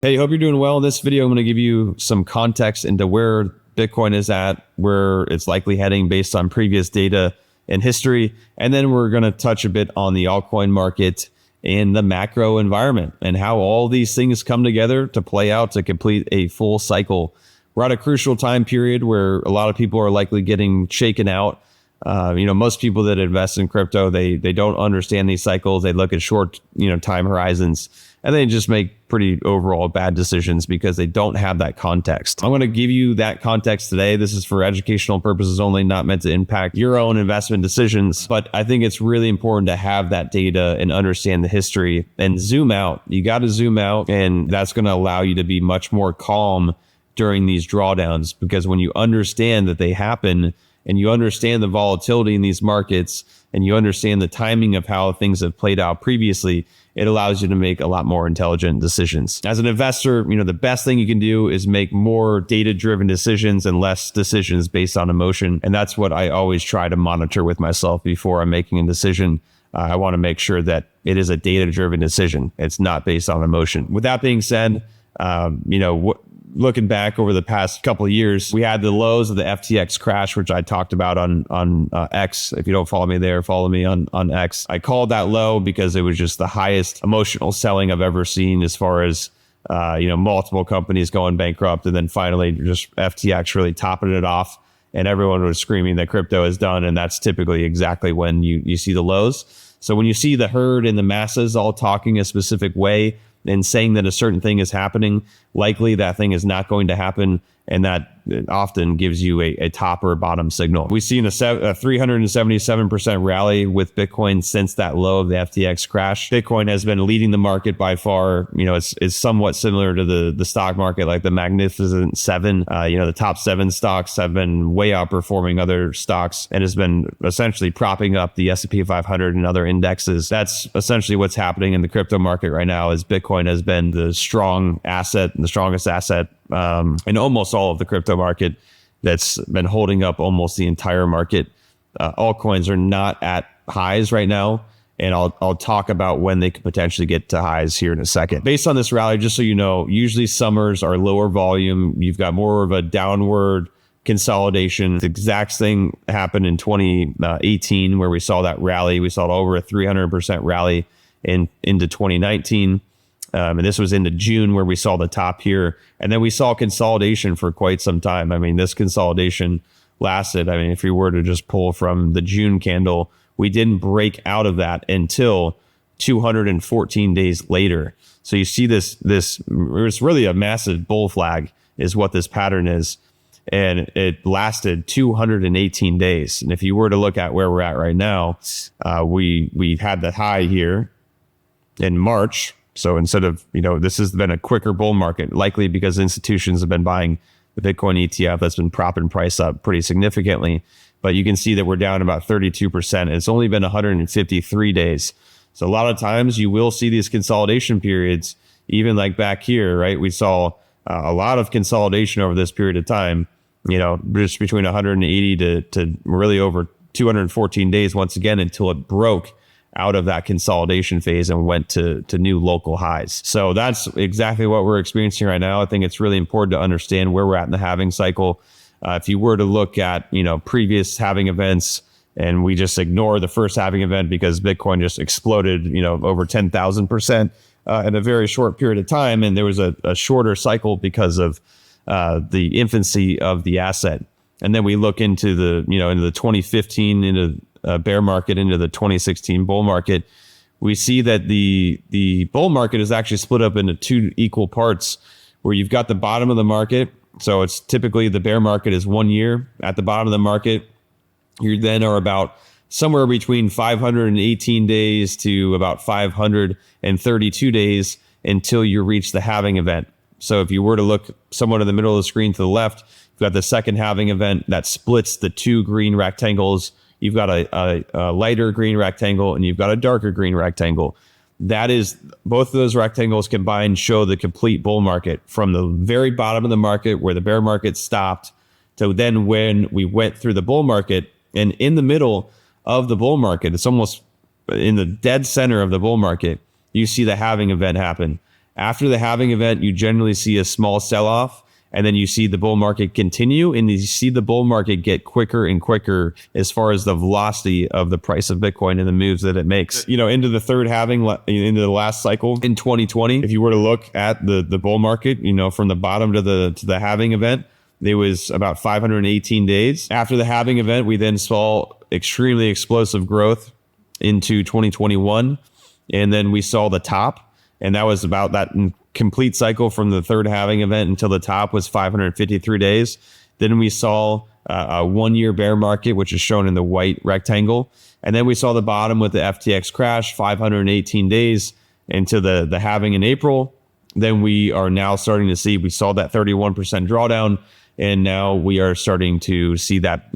Hey, hope you're doing well. In this video, I'm going to give you some context into where Bitcoin is at, where it's likely heading based on previous data and history. And then we're going to touch a bit on the altcoin market and the macro environment and how all these things come together to play out to complete a full cycle. We're at a crucial time period where a lot of people are likely getting shaken out. Most people that invest in crypto, they don't understand these cycles. They look at short, time horizons, and they just make pretty overall bad decisions because they don't have that context. I'm going to give you that context today. This is for educational purposes only, not meant to impact your own investment decisions. But I think it's really important to have that data and understand the history and zoom out. You got to zoom out, and that's going to allow you to be much more calm during these drawdowns, because when you understand that they happen and you understand the volatility in these markets and you understand the timing of how things have played out previously, it allows you to make a lot more intelligent decisions. As an investor, the best thing you can do is make more data-driven decisions and less decisions based on emotion. And that's what I always try to monitor with myself before I'm making a decision. I want to make sure that it is a data-driven decision. It's not based on emotion. With that being said, looking back over the past couple of years, we had the lows of the FTX crash, which I talked about on X. If you don't follow me there, follow me on X. I called that low because it was just the highest emotional selling I've ever seen, as far as multiple companies going bankrupt, and then finally just FTX really topping it off, and everyone was screaming that crypto is done. And that's typically exactly when you see the lows. So when you see the herd and the masses all talking a specific way and saying that a certain thing is happening, likely that thing is not going to happen. And that often gives you a top or a bottom signal. We've seen a 377% rally with Bitcoin since that low of the FTX crash. Bitcoin has been leading the market by far. It's somewhat similar to the stock market, like the Magnificent Seven. The top 7 stocks have been way outperforming other stocks and has been essentially propping up the S&P 500 and other indexes. That's essentially what's happening in the crypto market right now, is Bitcoin has been the strong asset and the strongest asset in almost all of the crypto market that's been holding up almost the entire market. Altcoins are not at highs right now, and I'll talk about when they could potentially get to highs here in a second. Based on this rally, just so you know, usually summers are lower volume. You've got more of a downward consolidation. The exact thing happened in 2018, where we saw that rally. We saw over a 300% rally into 2019. And this was into June, where we saw the top here. And then we saw consolidation for quite some time. This consolidation lasted. If you were to just pull from the June candle, we didn't break out of that until 214 days later. So you see this it's really a massive bull flag is what this pattern is. And it lasted 218 days. And if you were to look at where we're at right now, we had the high here in March. So instead of, this has been a quicker bull market, likely because institutions have been buying the Bitcoin ETF that's been propping price up pretty significantly. But you can see that we're down about 32%. It's only been 153 days. So a lot of times you will see these consolidation periods, even like back here, right? We saw a lot of consolidation over this period of time, just between 180 to really over 214 days once again, until it broke out of that consolidation phase and went to new local highs. So that's exactly what we're experiencing right now. I think it's really important to understand where we're at in the halving cycle. If you were to look at, previous halving events, and we just ignore the first halving event because Bitcoin just exploded, over 10,000% in a very short period of time. And there was a shorter cycle because of the infancy of the asset. And then we look into into the 2015, into bear market, into the 2016 bull market, we see that the bull market is actually split up into 2 equal parts, where you've got the bottom of the market. So it's typically the bear market is 1 year. At the bottom of the market, you then are about somewhere between 518 days to about 532 days until you reach the halving event. So if you were to look somewhat in the middle of the screen to the left, you've got the second halving event that splits the 2 green rectangles. You've got a lighter green rectangle and you've got a darker green rectangle. That is, both of those rectangles combined show the complete bull market, from the very bottom of the market where the bear market stopped to then when we went through the bull market. And in the middle of the bull market, it's almost in the dead center of the bull market, you see the halving event happen. After the halving event, you generally see a small sell-off, and then you see the bull market continue, and you see the bull market get quicker and quicker as far as the velocity of the price of Bitcoin and the moves that it makes. Into the third halving, into the last cycle in 2020, if you were to look at the bull market, from the bottom to the halving event, it was about 518 days. After the halving event, we then saw extremely explosive growth into 2021, and then we saw the top, and that was about that complete cycle from the third halving event until the top was 553 days. Then we saw a 1 year bear market, which is shown in the white rectangle. And then we saw the bottom with the FTX crash, 518 days into the halving in April. Then we are now starting to see, we saw that 31% drawdown. And now we are starting to see that,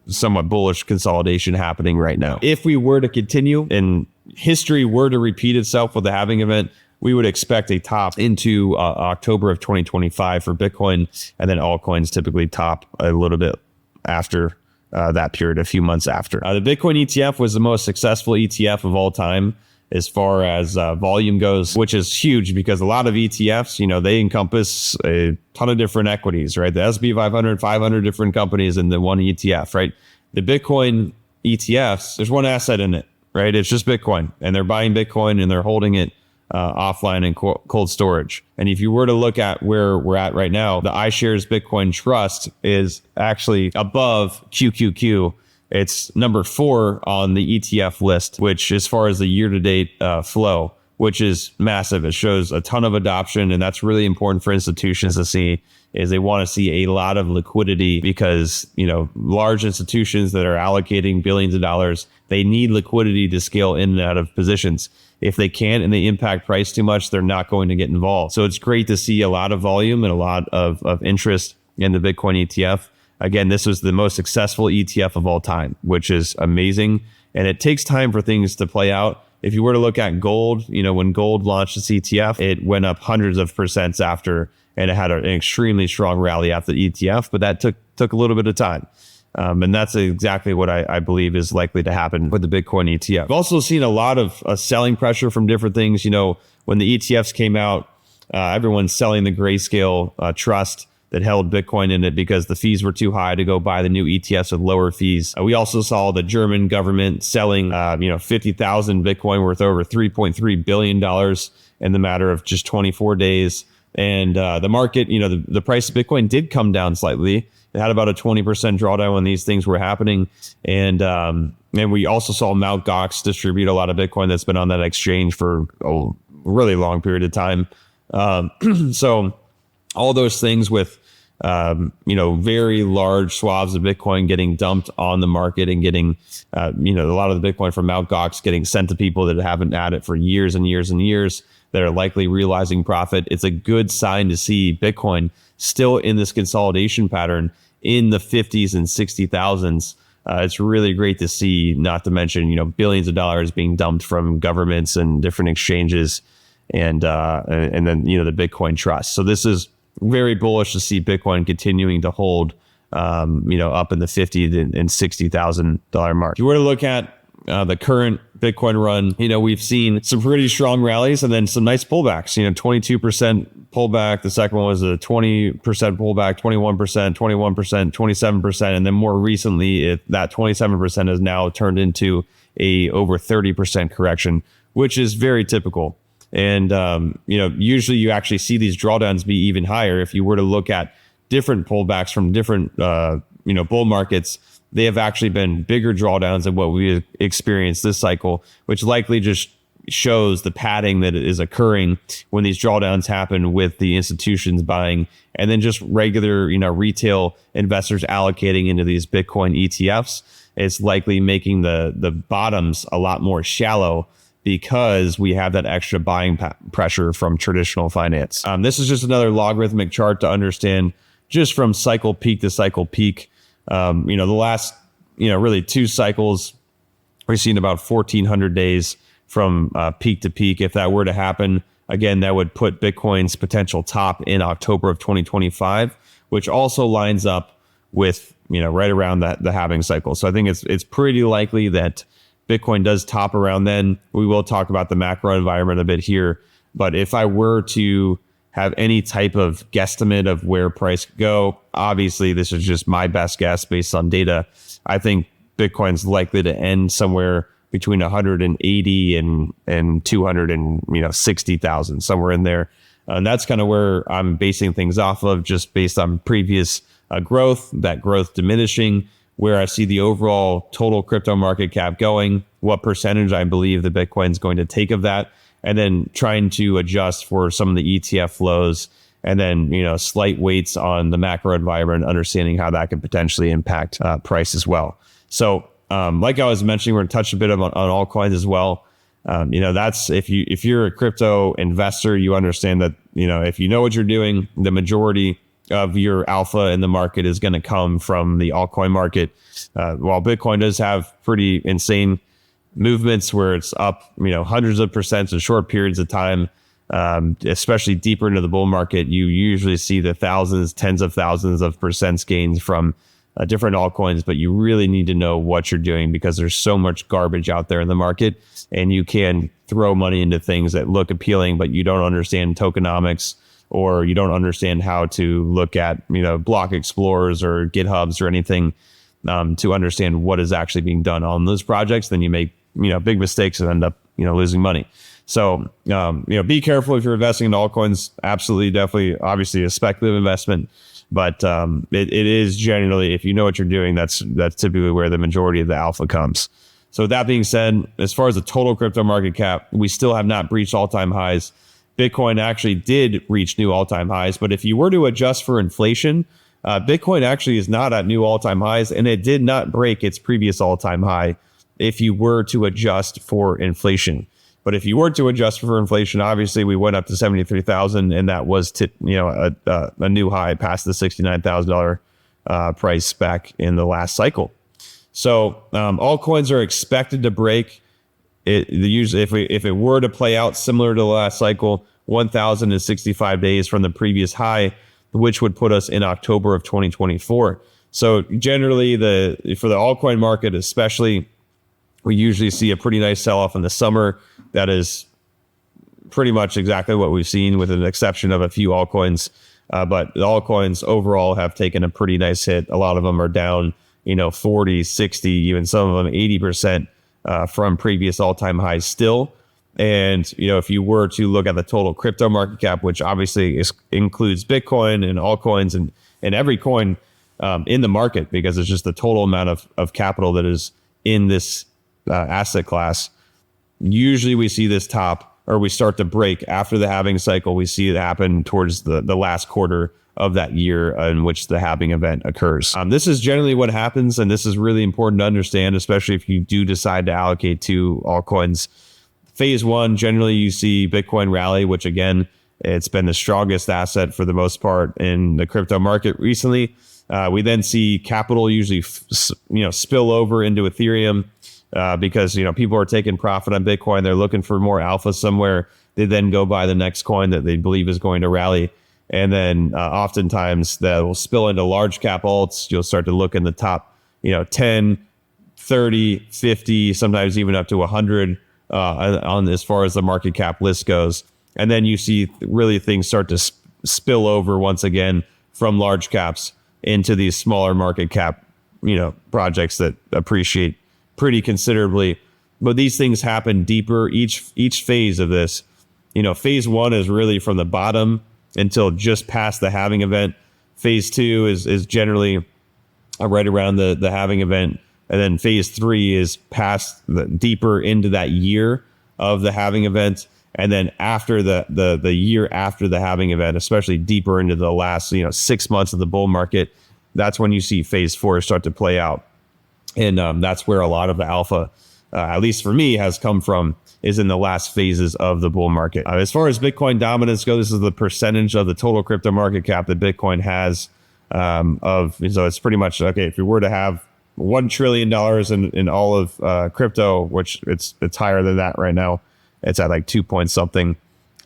somewhat bullish consolidation happening right now. If we were to continue and history were to repeat itself with the halving event, we would expect a top into October of 2025 for Bitcoin, and then altcoins typically top a little bit after that period, a few months after. The Bitcoin ETF was the most successful ETF of all time as far as volume goes, which is huge because a lot of ETFs, they encompass a ton of different equities, right? The S&P 500, 500 different companies in the one ETF, right? The Bitcoin ETFs, there's one asset in it, right? It's just Bitcoin, and they're buying Bitcoin and they're holding it offline and cold storage. And if you were to look at where we're at right now, the iShares Bitcoin Trust is actually above QQQ. It's number 4 on the ETF list, which as far as the year-to-date flow, which is massive. It shows a ton of adoption, and that's really important for institutions to see, is they want to see a lot of liquidity because, large institutions that are allocating billions of dollars, they need liquidity to scale in and out of positions. If they can't and they impact price too much, they're not going to get involved. So it's great to see a lot of volume and a lot of interest in the Bitcoin ETF. Again, this was the most successful ETF of all time, which is amazing. And it takes time for things to play out. If you were to look at gold, when gold launched its ETF, it went up hundreds of percents after, and it had an extremely strong rally after the ETF, but that took a little bit of time. And that's exactly what I believe is likely to happen with the Bitcoin ETF. I've also seen a lot of selling pressure from different things. When the ETFs came out, everyone's selling the Grayscale trust that held Bitcoin in it because the fees were too high to go buy the new ETFs with lower fees. We also saw the German government selling, 50,000 Bitcoin worth over $3.3 billion in the matter of just 24 days. And the market, the price of Bitcoin did come down slightly. It had about a 20% drawdown when these things were happening. And we also saw Mt. Gox distribute a lot of Bitcoin that's been on that exchange for a really long period of time. So all those things with, very large swaths of Bitcoin getting dumped on the market and getting, a lot of the Bitcoin from Mt. Gox getting sent to people that haven't had it for years and years and years that are likely realizing profit. It's a good sign to see Bitcoin still in this consolidation pattern in the 50s and 60,000s. It's really great to see, not to mention, billions of dollars being dumped from governments and different exchanges and then, the Bitcoin Trust. So this is very bullish to see Bitcoin continuing to hold, up in the $50,000 and $60,000 mark. If you were to look at the current Bitcoin run, we've seen some pretty strong rallies and then some nice pullbacks, 22% pullback. The second one was a 20% pullback, 21%, 21%, 27%. And then more recently, that 27% has now turned into a over 30% correction, which is very typical. And, usually you actually see these drawdowns be even higher. If you were to look at different pullbacks from different, bull markets, they have actually been bigger drawdowns than what we experienced this cycle, which likely just shows the padding that is occurring when these drawdowns happen with the institutions buying and then just regular, retail investors allocating into these Bitcoin ETFs. It's likely making the bottoms a lot more shallow because we have that extra buying pressure from traditional finance. This is just another logarithmic chart to understand just from cycle peak to cycle peak. The last, really 2 cycles, we've seen about 1,400 days from peak to peak. If that were to happen, again, that would put Bitcoin's potential top in October of 2025, which also lines up with, right around the halving cycle. So I think it's pretty likely that Bitcoin does top around then. We will talk about the macro environment a bit here, But if I were to have any type of guesstimate of where price could go, obviously this is just my best guess based on data. I think Bitcoin's likely to end somewhere between 180 and 260,000, somewhere in there. And that's kind of where I'm basing things off of, just based on previous growth, that growth diminishing, where I see the overall total crypto market cap going, what percentage I believe the Bitcoin's going to take of that, and then trying to adjust for some of the ETF flows, and then, slight weights on the macro environment, understanding how that could potentially impact price as well. So like I was mentioning, we're going to touch a bit on altcoins as well. That's if you're a crypto investor, you understand that, if you know what you're doing, the majority of your alpha in the market is going to come from the altcoin market. While Bitcoin does have pretty insane movements where it's up, hundreds of percents in short periods of time, especially deeper into the bull market, you usually see the thousands, tens of thousands of percents gains from different altcoins. But you really need to know what you're doing, because there's so much garbage out there in the market, and you can throw money into things that look appealing, but you don't understand tokenomics, or you don't understand how to look at, block explorers or GitHubs or anything to understand what is actually being done on those projects. Then you make, big mistakes and end up, losing money. So, be careful if you're investing in altcoins. Absolutely, definitely, obviously a speculative investment. But it is generally, if you know what you're doing, that's typically where the majority of the alpha comes. So with that being said, as far as the total crypto market cap, we still have not breached all-time highs. Bitcoin actually did reach new all-time highs, but if you were to adjust for inflation, Bitcoin actually is not at new all-time highs, and it did not break its previous all-time high if you were to adjust for inflation. But if you were to adjust for inflation, obviously we went up to 73,000, and that was a new high past the $69,000 price back in the last cycle. So altcoins are expected to break. Usually, if it were to play out similar to the last cycle, 1,065 days from the previous high, which would put us in October of 2024. So generally, for the altcoin market, especially, we usually see a pretty nice sell-off in the summer. That is pretty much exactly what we've seen, with an exception of a few altcoins. But the altcoins overall have taken a pretty nice hit. A lot of them are down, 40, 60, even some of them 80%. From previous all-time highs still. And, if you were to look at the total crypto market cap, which obviously includes Bitcoin and altcoins and every coin in the market, because it's just the total amount of capital that is in this asset class, usually we see this top, or we start to break after the halving cycle. We see it happen towards the last quarter of that year in which the halving event occurs. This is generally what happens, and this is really important to understand, especially if you do decide to allocate to altcoins. Phase one, generally you see Bitcoin rally, which again, it's been the strongest asset for the most part in the crypto market recently. We then see capital usually spill over into Ethereum because people are taking profit on Bitcoin. They're looking for more alpha somewhere. They then go buy the next coin that they believe is going to rally. And then oftentimes that will spill into large cap alts. You'll start to look in the top, 10, 30, 50, sometimes even up to 100 on as far as the market cap list goes. And then you see really things start to spill over once again from large caps into these smaller market cap, projects that appreciate pretty considerably. But these things happen deeper each phase of this. Phase one is really from the bottom until just past the halving event. Phase two is generally right around the halving event. And then phase three is past deeper into that year of the halving event. And then after the year after the halving event, especially deeper into the last 6 months of the bull market, that's when you see phase four start to play out. And that's where a lot of the alpha, at least for me, has come from, is in the last phases of the bull market. As far as Bitcoin dominance goes, this is the percentage of the total crypto market cap that Bitcoin has. So it's pretty much, okay, if you were to have $1 trillion in all of crypto, which it's higher than that right now, it's at like 2 point something.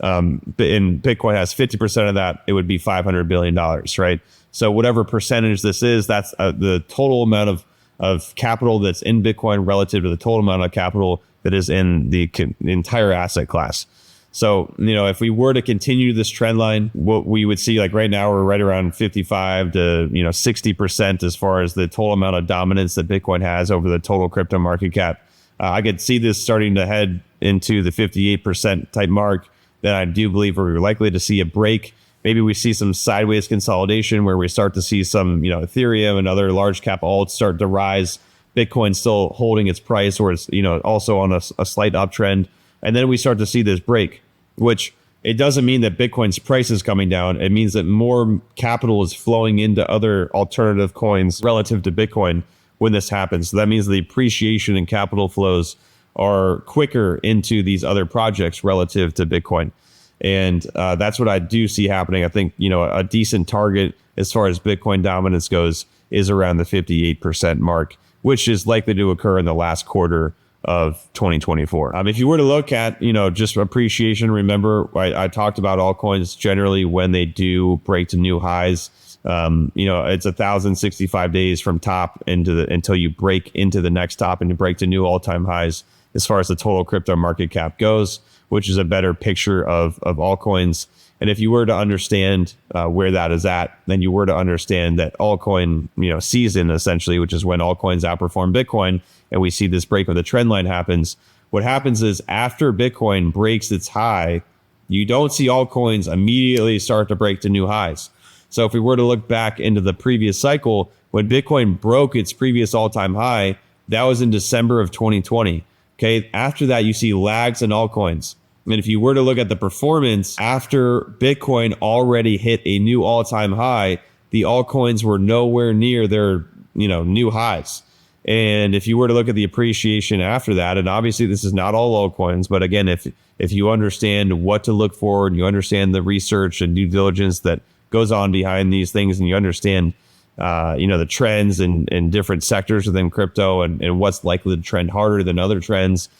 And Bitcoin has 50% of that, it would be $500 billion, right? So whatever percentage this is, that's the total amount of capital that's in Bitcoin relative to the total amount of capital that is in the entire asset class. So, if we were to continue this trend line, what we would see, like right now, we're right around 55 to 60% as far as the total amount of dominance that Bitcoin has over the total crypto market cap. I could see this starting to head into the 58% type mark. Then I do believe we're likely to see a break. Maybe we see some sideways consolidation where we start to see some, Ethereum and other large cap alts start to rise. Bitcoin still holding its price, or it's, also on a slight uptrend. And then we start to see this break, which it doesn't mean that Bitcoin's price is coming down. It means that more capital is flowing into other alternative coins relative to Bitcoin when this happens. So that means the appreciation in capital flows are quicker into these other projects relative to Bitcoin. And that's what I do see happening. I think, a decent target as far as Bitcoin dominance goes is around the 58% mark, which is likely to occur in the last quarter of 2024. If you were to look at, just appreciation, remember I talked about altcoins generally when they do break to new highs. It's 1,065 days from top until you break into the next top and you break to new all-time highs as far as the total crypto market cap goes, which is a better picture of altcoins. And if you were to understand where that is at, then you were to understand that altcoin, season essentially, which is when altcoins outperform Bitcoin, and we see this break of the trend line happens. What happens is after Bitcoin breaks its high, you don't see altcoins immediately start to break to new highs. So if we were to look back into the previous cycle, when Bitcoin broke its previous all-time high, that was in December of 2020. Okay, after that, you see lags in altcoins. And if you were to look at the performance after Bitcoin already hit a new all-time high, the altcoins were nowhere near their, new highs. And if you were to look at the appreciation after that, and obviously this is not all altcoins, but again, if you understand what to look for and you understand the research and due diligence that goes on behind these things, and you understand, the trends in different sectors within crypto and what's likely to trend harder than other trends.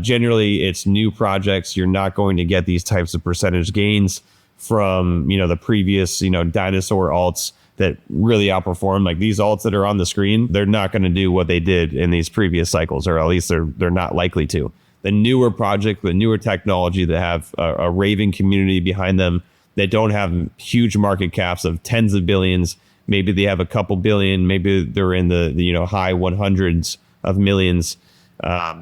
Generally, it's new projects. You're not going to get these types of percentage gains from, the previous, dinosaur alts that really outperform. Like these alts that are on the screen, they're not going to do what they did in these previous cycles, or at least they're not likely to. The newer project, the newer technology that have a raving community behind them, that don't have huge market caps of tens of billions. Maybe they have a couple billion. Maybe they're in the high 100s of millions.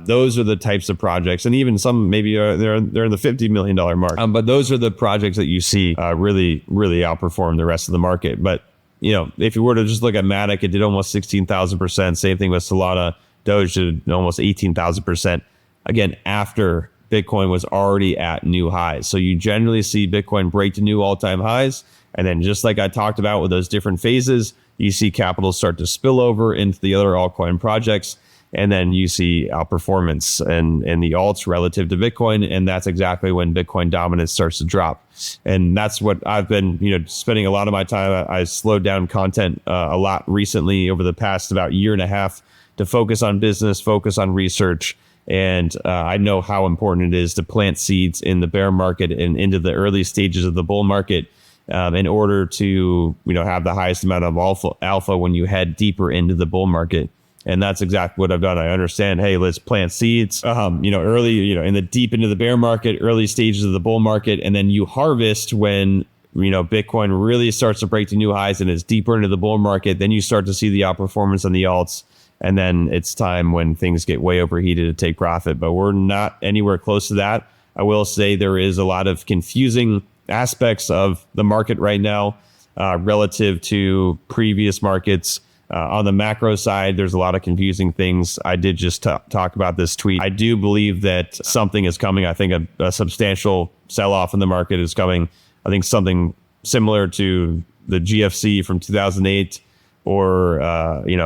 Those are the types of projects, and even some maybe they're in the $50 million mark. But those are the projects that you see really outperform the rest of the market. But if you were to just look at Matic, it did almost 16,000%. Same thing with Solana. Doge did almost 18,000%. Again, after Bitcoin was already at new highs. So you generally see Bitcoin break to new all-time highs. And then just like I talked about with those different phases, you see capital start to spill over into the other altcoin projects. And then you see outperformance and the alts relative to Bitcoin. And that's exactly when Bitcoin dominance starts to drop. And that's what I've been, spending a lot of my time. I slowed down content a lot recently over the past about year and a half to focus on business, focus on research. And I know how important it is to plant seeds in the bear market and into the early stages of the bull market in order to, have the highest amount of alpha when you head deeper into the bull market. And that's exactly what I've done. I understand, hey, let's plant seeds, early, in the deep into the bear market, early stages of the bull market. And then you harvest when, Bitcoin really starts to break to new highs and is deeper into the bull market. Then you start to see the outperformance on the alts. And then it's time when things get way overheated to take profit. But we're not anywhere close to that. I will say there is a lot of confusing aspects of the market right now relative to previous markets. On the macro side, there's a lot of confusing things. I did just talk about this tweet. I do believe that something is coming. I think a substantial sell-off in the market is coming. I think something similar to the GFC from 2008 or,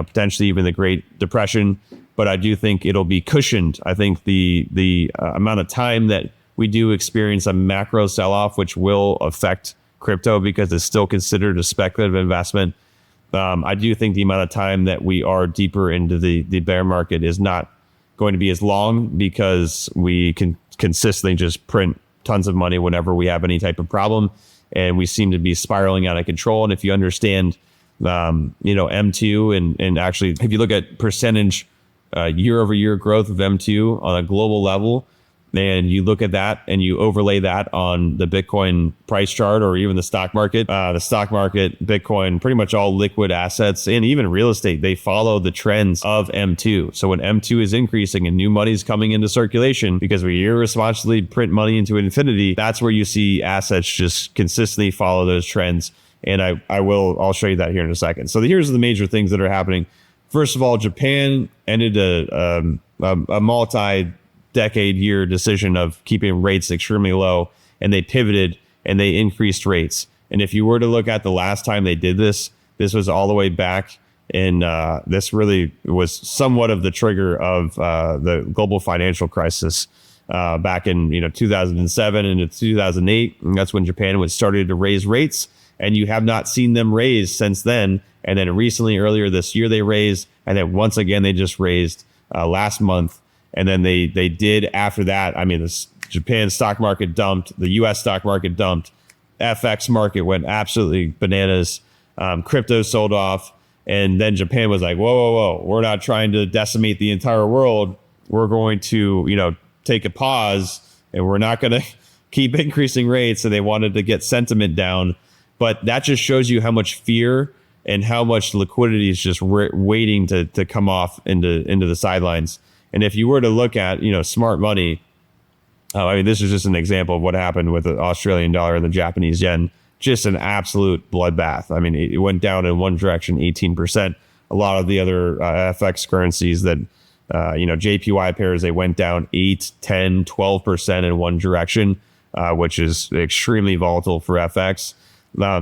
potentially even the Great Depression. But I do think it'll be cushioned. I think the amount of time that we do experience a macro sell-off, which will affect crypto because it's still considered a speculative investment. I do think the amount of time that we are deeper into the bear market is not going to be as long because we can consistently just print tons of money whenever we have any type of problem. And we seem to be spiraling out of control. And if you understand, M2 and actually, if you look at percentage year over year growth of M2 on a global level, and you look at that and you overlay that on the Bitcoin price chart or even the stock market, Bitcoin, pretty much all liquid assets and even real estate, they follow the trends of M2. So when M2 is increasing and new money is coming into circulation because we irresponsibly print money into infinity, that's where you see assets just consistently follow those trends. And I'll show you that here in a second. So here's the major things that are happening. First of all, Japan ended a multi-decade year decision of keeping rates extremely low, and they pivoted and they increased rates. And if you were to look at the last time they did this was all the way back in this really was somewhat of the trigger of the global financial crisis back in 2007 into 2008. And that's when Japan was started to raise rates, and you have not seen them raise since then. And then recently, earlier this year, they raised, and then once again they just raised last month. And then they did after that. I mean, the Japan stock market dumped, the US stock market dumped, FX market went absolutely bananas, crypto sold off. And then Japan was like, whoa, we're not trying to decimate the entire world. We're going to, take a pause, and we're not going to keep increasing rates. So they wanted to get sentiment down. But that just shows you how much fear and how much liquidity is just waiting to come off into the sidelines. And if you were to look at, smart money, this is just an example of what happened with the Australian dollar and the Japanese yen, just an absolute bloodbath. I mean, it went down in one direction, 18%. A lot of the other FX currencies that, JPY pairs, they went down 8, 10, 12% in one direction, which is extremely volatile for FX.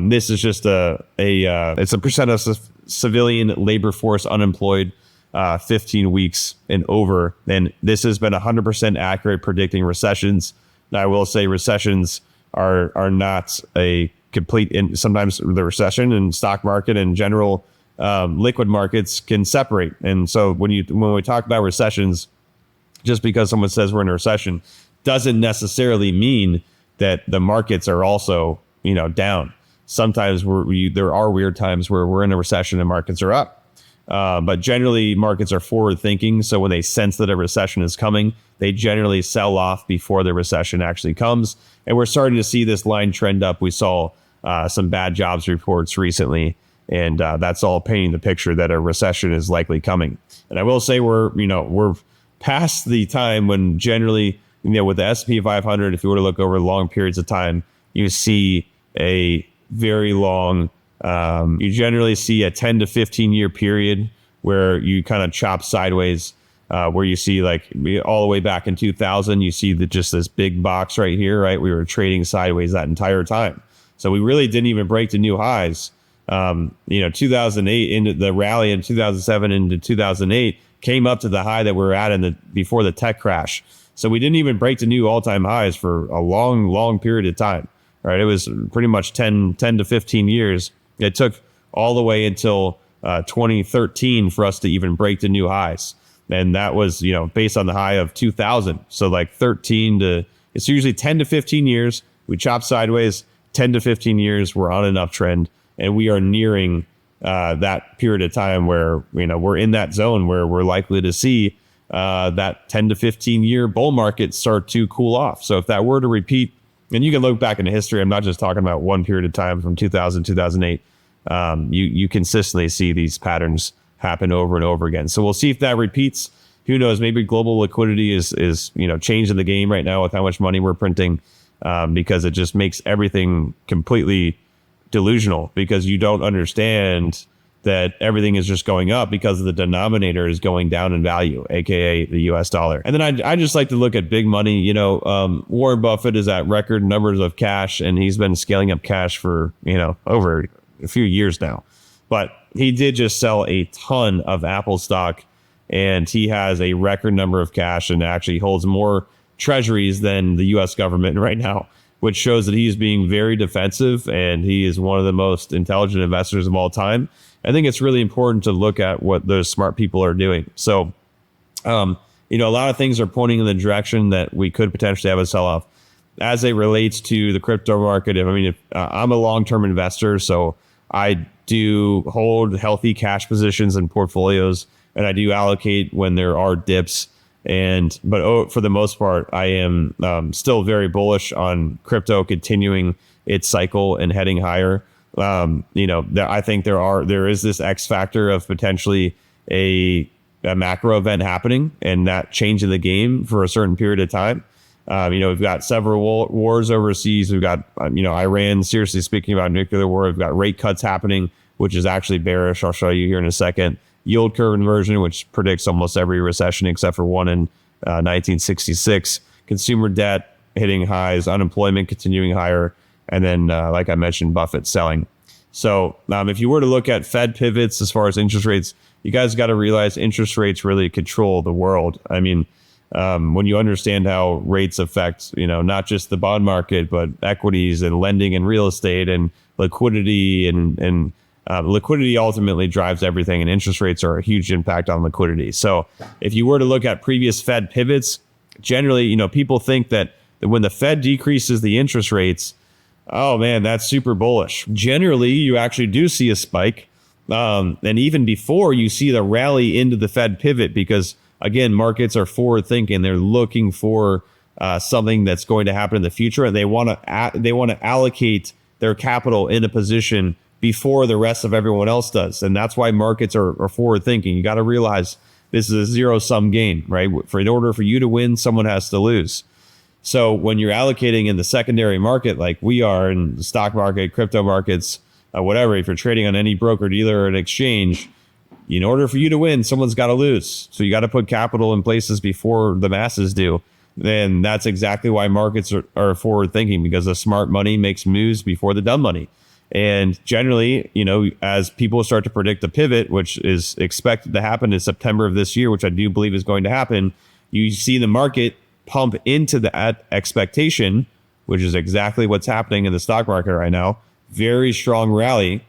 This is just it's a percent of civilian labor force unemployed 15 weeks and over. And this has been 100% accurate predicting recessions. Now, I will say recessions are not a complete, and sometimes the recession and stock market and general liquid markets can separate. And so when we talk about recessions, just because someone says we're in a recession doesn't necessarily mean that the markets are also, down. Sometimes there are weird times where we're in a recession and markets are up. But generally, markets are forward thinking. So when they sense that a recession is coming, they generally sell off before the recession actually comes. And we're starting to see this line trend up. We saw some bad jobs reports recently, and that's all painting the picture that a recession is likely coming. And I will say we're past the time when generally, with the S&P 500, if you were to look over long periods of time, you see a very long, you generally see a 10 to 15 year period where you kind of chop sideways, where you see like all the way back in 2000, you see just this big box right here, right? We were trading sideways that entire time. So we really didn't even break the new highs. 2008 into the rally in 2007 into 2008 came up to the high that we were at before the tech crash. So we didn't even break the new all-time highs for a long, long period of time. Right, it was pretty much 10 to 15 years. It took all the way until 2013 for us to even break the new highs. And that was, based on the high of 2000. So like it's usually 10 to 15 years. We chop sideways, 10 to 15 years, we're on an uptrend. And we are nearing that period of time where, we're in that zone where we're likely to see that 10 to 15 year bull market start to cool off. So if that were to repeat, and you can look back into history, I'm not just talking about one period of time from 2000, 2008. You consistently see these patterns happen over and over again. So we'll see if that repeats. Who knows? Maybe global liquidity is changing the game right now with how much money we're printing, because it just makes everything completely delusional, because you don't understand that everything is just going up because the denominator is going down in value, aka the US dollar. And then I just like to look at big money. Warren Buffett is at record numbers of cash, and he's been scaling up cash for, over a few years now. But he did just sell a ton of Apple stock, and he has a record number of cash and actually holds more treasuries than the US government right now, which shows that he's being very defensive, and he is one of the most intelligent investors of all time. I think it's really important to look at what those smart people are doing. So, a lot of things are pointing in the direction that we could potentially have a sell-off. As it relates to the crypto market, I'm a long-term investor, so I do hold healthy cash positions and portfolios, and I do allocate when there are dips. But for the most part, I am still very bullish on crypto continuing its cycle and heading higher. I think there is this X factor of potentially a macro event happening and that changing the game for a certain period of time. We've got several wars overseas. We've got, Iran seriously speaking about nuclear war. We've got rate cuts happening, which is actually bearish. I'll show you here in a second. Yield curve inversion, which predicts almost every recession except for one in 1966. Consumer debt hitting highs, unemployment continuing higher, and then, like I mentioned, Buffett selling. So if you were to look at Fed pivots as far as interest rates, you guys got to realize interest rates really control the world. I mean, when you understand how rates affect, not just the bond market, but equities and lending and real estate and liquidity and liquidity ultimately drives everything, and interest rates are a huge impact on liquidity. So if you were to look at previous Fed pivots, generally, people think that when the Fed decreases the interest rates, oh man, that's super bullish. Generally, you actually do see a spike. And even before you see the rally into the Fed pivot, because again, markets are forward thinking. They're looking for something that's going to happen in the future, and they want to allocate their capital in a position before the rest of everyone else does. And that's why markets are forward thinking. You got to realize this is a zero sum game, right? In order for you to win, someone has to lose. So when you're allocating in the secondary market, like we are in the stock market, crypto markets, whatever, if you're trading on any broker dealer or an exchange, in order for you to win, someone's got to lose. So you got to put capital in places before the masses do. Then that's exactly why markets are forward thinking, because the smart money makes moves before the dumb money. And generally, as people start to predict the pivot, which is expected to happen in September of this year, which I do believe is going to happen, you see the market pump into that expectation, which is exactly what's happening in the stock market right now. Very strong rally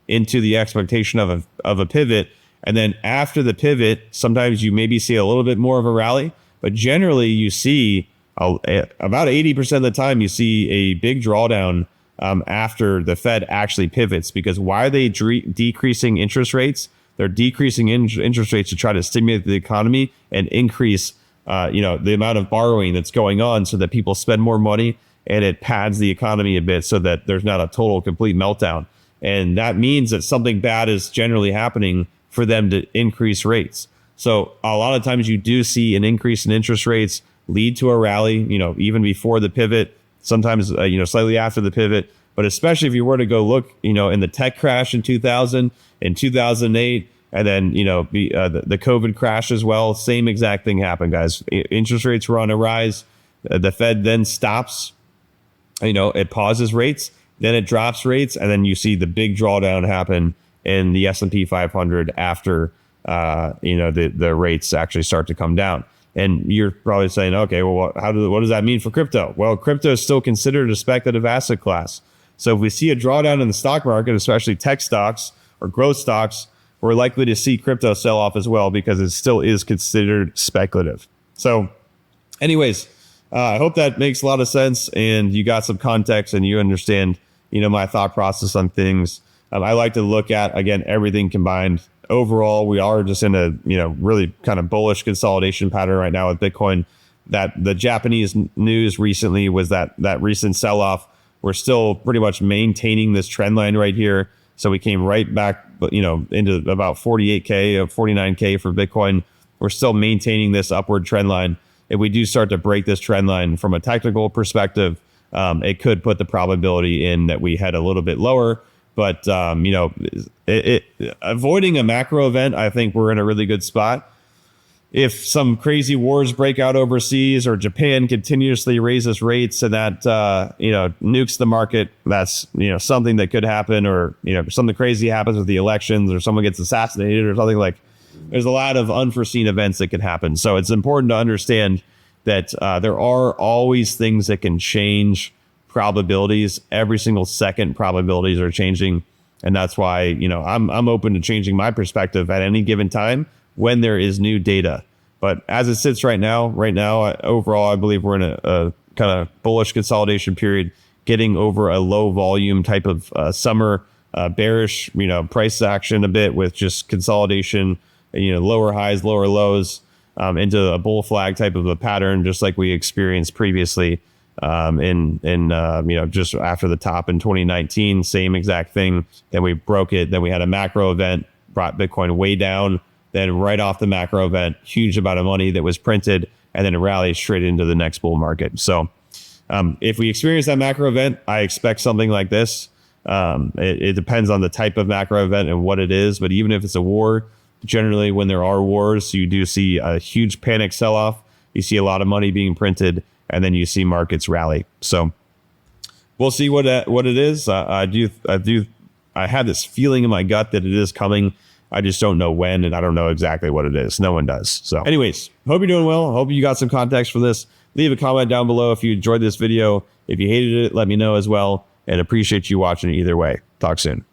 into the expectation of a pivot. And then after the pivot, sometimes you maybe see a little bit more of a rally, but generally you see about 80% of the time you see a big drawdown after the Fed actually pivots. Because why are they decreasing interest rates? They're decreasing interest rates to try to stimulate the economy and increase the amount of borrowing that's going on, so that people spend more money and it pads the economy a bit so that there's not a total complete meltdown. And that means that something bad is generally happening for them to increase rates. So a lot of times you do see an increase in interest rates lead to a rally, even before the pivot, sometimes, slightly after the pivot. But especially if you were to go look, in the tech crash in 2000, in 2008, and then, the COVID crash as well, same exact thing happened, guys. Interest rates were on a rise. The Fed then stops, it pauses rates, then it drops rates, and then you see the big drawdown happen in the S&P 500 after, the rates actually start to come down. And you're probably saying, okay, well, what does that mean for crypto? Well, crypto is still considered a speculative asset class. So if we see a drawdown in the stock market, especially tech stocks or growth stocks, we're likely to see crypto sell off as well, because it still is considered speculative. So anyways, I hope that makes a lot of sense and you got some context and you understand, my thought process on things. I like to look at, again, everything combined. Overall, we are just in a, really kind of bullish consolidation pattern right now with Bitcoin. That the Japanese news recently was that recent sell-off. We're still pretty much maintaining this trend line right here. So we came right back, into about 48K or 49K for Bitcoin. We're still maintaining this upward trend line. If we do start to break this trend line from a technical perspective, it could put the probability in that we head a little bit lower. But, avoiding a macro event, I think we're in a really good spot. If some crazy wars break out overseas, or Japan continuously raises rates and that, nukes the market, that's, something that could happen. Or, something crazy happens with the elections, or someone gets assassinated or something. Like, there's a lot of unforeseen events that could happen. So it's important to understand that there are always things that can change probabilities. Every single second, probabilities are changing. And that's why, I'm open to changing my perspective at any given time when there is new data. But as it sits right now, overall, I believe we're in a kind of bullish consolidation period, getting over a low volume type of summer bearish, price action a bit with just consolidation, lower highs, lower lows. into a bull flag type of a pattern, just like we experienced previously just after the top in 2019, same exact thing. Then we broke it. Then we had a macro event, brought Bitcoin way down. Then right off the macro event, huge amount of money that was printed, and then it rallied straight into the next bull market. So if we experience that macro event, I expect something like this. It depends on the type of macro event and what it is. But even if it's a war, generally when there are wars, you do see a huge panic sell-off. You see a lot of money being printed, and then you see markets rally. So we'll see what it is. I have this feeling in my gut that it is coming. I just don't know when, and I don't know exactly what it is. No one does. So anyways, hope you're doing well. Hope you got some context for this. Leave a comment down below if you enjoyed this video. If you hated it, let me know as well, and appreciate you watching either way. Talk soon.